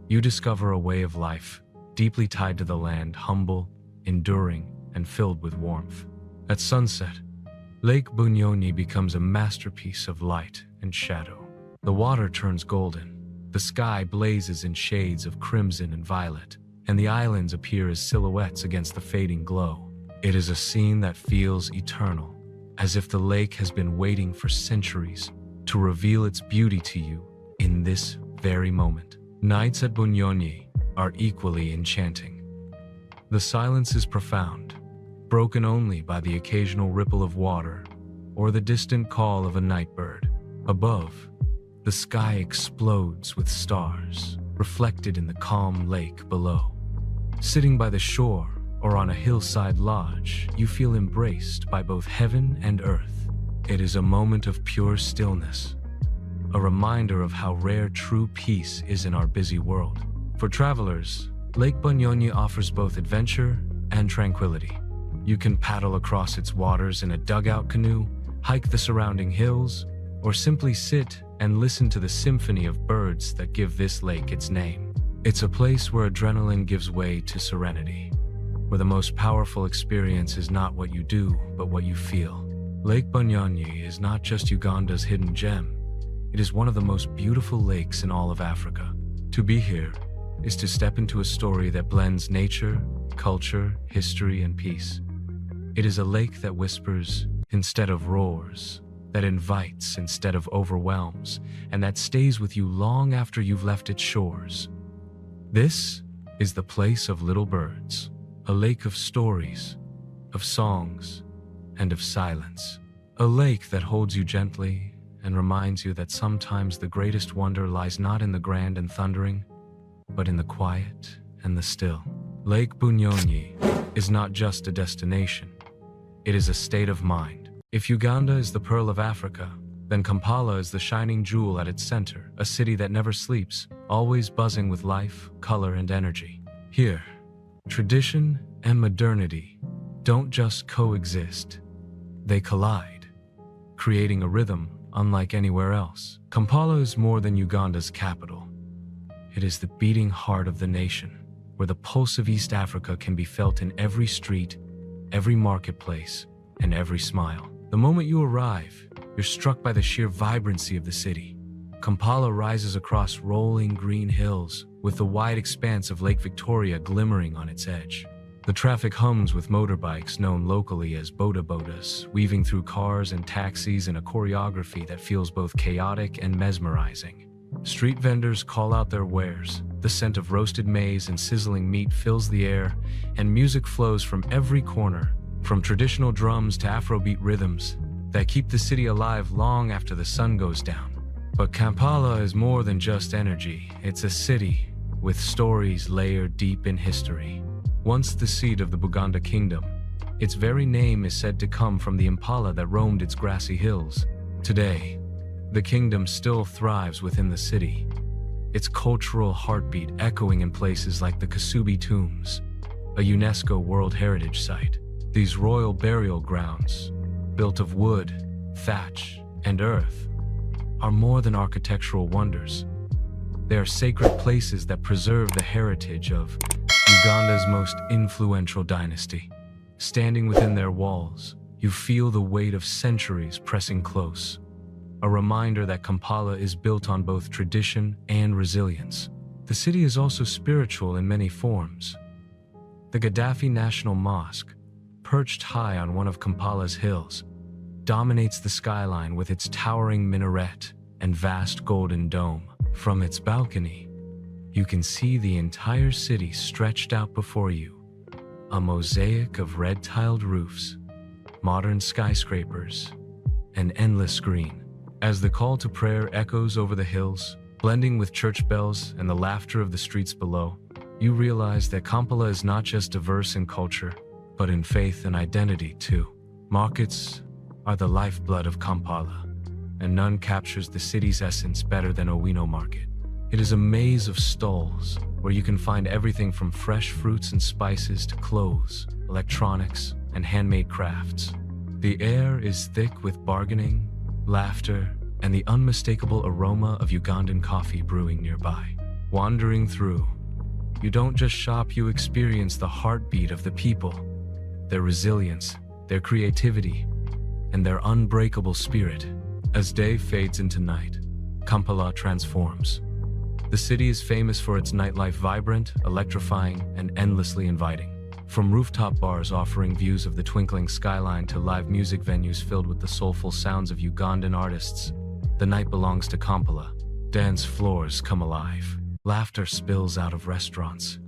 you discover a way of life deeply tied to the land, humble, enduring, and filled with warmth. At sunset, Lake Bunyonyi becomes a masterpiece of light and shadow. The water turns golden, the sky blazes in shades of crimson and violet, and the islands appear as silhouettes against the fading glow. It is a scene that feels eternal, as if the lake has been waiting for centuries to reveal its beauty to you in this very moment. Nights at Bunyonyi are equally enchanting. The silence is profound, broken only by the occasional ripple of water or the distant call of a night bird. Above, the sky explodes with stars, reflected in the calm lake below. Sitting by the shore or on a hillside lodge, you feel embraced by both heaven and earth. It is a moment of pure stillness, a reminder of how rare true peace is in our busy world. For travelers, Lake Bunyonyi offers both adventure and tranquility. You can paddle across its waters in a dugout canoe, hike the surrounding hills, or simply sit and listen to the symphony of birds that give this lake its name. It's a place where adrenaline gives way to serenity, where the most powerful experience is not what you do, but what you feel. Lake Bunyonyi is not just Uganda's hidden gem. It is one of the most beautiful lakes in all of Africa. To be here is to step into a story that blends nature, culture, history, and peace. It is a lake that whispers instead of roars, that invites instead of overwhelms, and that stays with you long after you've left its shores. This is the place of little birds, a lake of stories, of songs, and of silence. A lake that holds you gently and reminds you that sometimes the greatest wonder lies not in the grand and thundering, but in the quiet and the still. Lake Bunyonyi is not just a destination. It is a state of mind. If Uganda is the pearl of Africa, then Kampala is the shining jewel at its center, a city that never sleeps, always buzzing with life, color, and energy. Here, tradition and modernity don't just coexist, they collide, creating a rhythm unlike anywhere else. Kampala is more than Uganda's capital. It is the beating heart of the nation, where the pulse of East Africa can be felt in every street, every marketplace, and every smile. The moment you arrive, you're struck by the sheer vibrancy of the city. Kampala rises across rolling green hills, with the wide expanse of Lake Victoria glimmering on its edge. The traffic hums with motorbikes known locally as boda-bodas, weaving through cars and taxis in a choreography that feels both chaotic and mesmerizing. Street vendors call out their wares. The scent of roasted maize and sizzling meat fills the air, and music flows from every corner, from traditional drums to Afrobeat rhythms that keep the city alive long after the sun goes down. But Kampala is more than just energy. It's a city with stories layered deep in history. Once the seat of the Buganda kingdom, its very name is said to come from the impala that roamed its grassy hills. Today, the kingdom still thrives within the city, its cultural heartbeat echoing in places like the Kasubi Tombs, a UNESCO World Heritage Site. These royal burial grounds, built of wood, thatch, and earth, are more than architectural wonders. They are sacred places that preserve the heritage of Uganda's most influential dynasty. Standing within their walls, you feel the weight of centuries pressing close, a reminder that Kampala is built on both tradition and resilience. The city is also spiritual in many forms. The Gaddafi National Mosque, perched high on one of Kampala's hills, dominates the skyline with its towering minaret and vast golden dome. From its balcony, you can see the entire city stretched out before you, a mosaic of red-tiled roofs, modern skyscrapers, and endless green. As the call to prayer echoes over the hills, blending with church bells and the laughter of the streets below, you realize that Kampala is not just diverse in culture, but in faith and identity too. Markets are the lifeblood of Kampala, and none captures the city's essence better than Owino Market. It is a maze of stalls where you can find everything from fresh fruits and spices to clothes, electronics, and handmade crafts. The air is thick with bargaining, laughter, and the unmistakable aroma of Ugandan coffee brewing nearby. Wandering through, you don't just shop, you experience the heartbeat of the people, their resilience, their creativity, and their unbreakable spirit. As day fades into night, Kampala transforms. The city is famous for its nightlife, vibrant, electrifying, and endlessly inviting. From rooftop bars offering views of the twinkling skyline to live music venues filled with the soulful sounds of Ugandan artists, the night belongs to Kampala. Dance floors come alive, laughter spills out of restaurants,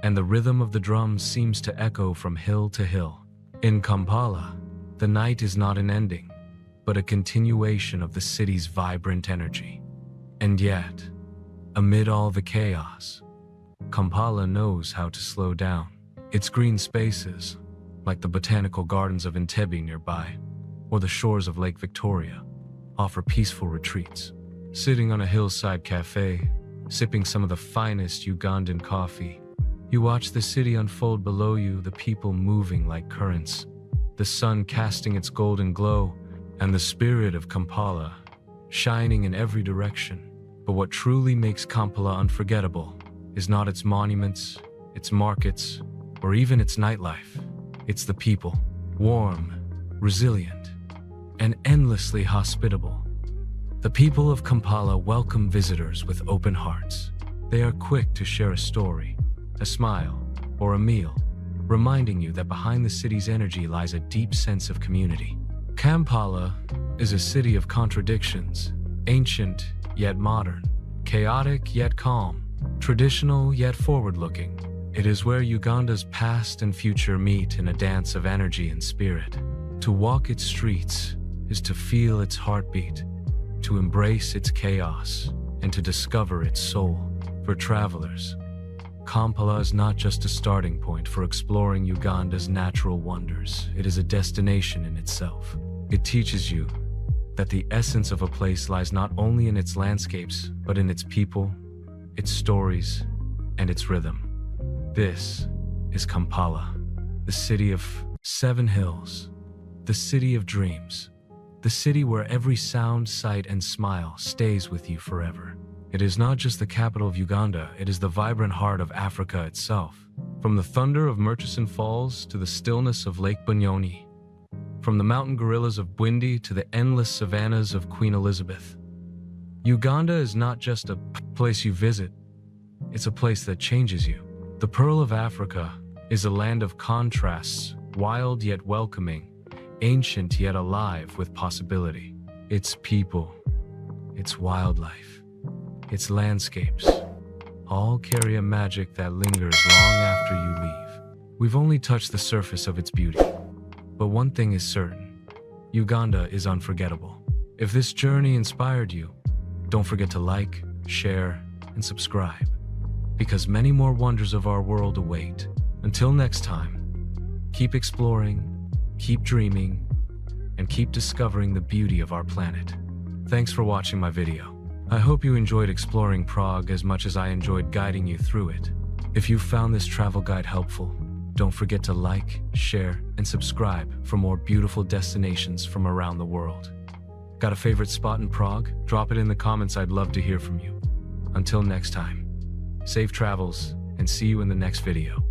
and the rhythm of the drums seems to echo from hill to hill. In Kampala, the night is not an ending, but a continuation of the city's vibrant energy. And yet, amid all the chaos, Kampala knows how to slow down. Its green spaces, like the botanical gardens of Entebbe nearby, or the shores of Lake Victoria, offer peaceful retreats. Sitting on a hillside cafe, sipping some of the finest Ugandan coffee, you watch the city unfold below you, the people moving like currents, the sun casting its golden glow, and the spirit of Kampala shining in every direction. But what truly makes Kampala unforgettable is not its monuments, its markets, or even its nightlife. It's the people, warm, resilient, and endlessly hospitable. The people of Kampala welcome visitors with open hearts. They are quick to share a story, a smile, or a meal, reminding you that behind the city's energy lies a deep sense of community. Kampala is a city of contradictions, ancient yet modern, chaotic yet calm, traditional yet forward-looking. It is where Uganda's past and future meet in a dance of energy and spirit. To walk its streets is to feel its heartbeat, to embrace its chaos, and to discover its soul. For travelers, Kampala is not just a starting point for exploring Uganda's natural wonders. It is a destination in itself. It teaches you that the essence of a place lies not only in its landscapes, but in its people, its stories, and its rhythm. This is Kampala, the city of 7 hills, the city of dreams, the city where every sound, sight, and smile stays with you forever. It is not just the capital of Uganda, it is the vibrant heart of Africa itself. From the thunder of Murchison Falls to the stillness of Lake Bwindi, from the mountain gorillas of Bwindi to the endless savannas of Queen Elizabeth, Uganda is not just a place you visit, it's a place that changes you. The Pearl of Africa is a land of contrasts, wild yet welcoming, ancient yet alive with possibility. Its people, its wildlife, its landscapes, all carry a magic that lingers long after you leave. We've only touched the surface of its beauty, but one thing is certain: Uganda is unforgettable. If this journey inspired you, don't forget to like, share, and subscribe, because many more wonders of our world await. Until next time, keep exploring, keep dreaming, and keep discovering the beauty of our planet. Thanks for watching my video. I hope you enjoyed exploring Prague as much as I enjoyed guiding you through it. If you found this travel guide helpful, don't forget to like, share, and subscribe for more beautiful destinations from around the world. Got a favorite spot in Prague? Drop it in the comments, I'd love to hear from you. Until next time, safe travels, and see you in the next video.